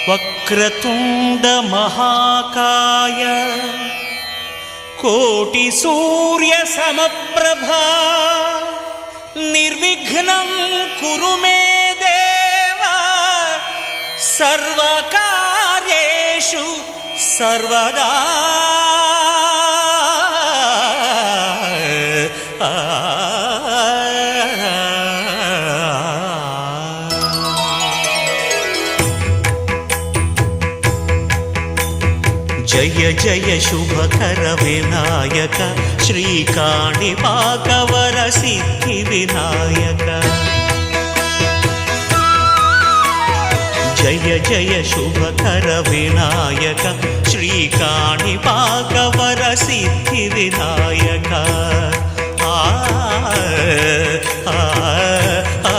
వక్రతుండ మహాకాయ కోటి సూర్య సమప్రభా నిర్విఘ్నం కురు మే దేవ సర్వకార్యేషు సర్వదా. జయ జయ శుభకర వినాయక శ్రీకాణిపాకవర సిద్ధి వినాయక. జయ జయ శుభకర వినాయక శ్రీకాణిపాకవర సిద్ధి వినాయక. ఆ ఆ ఆ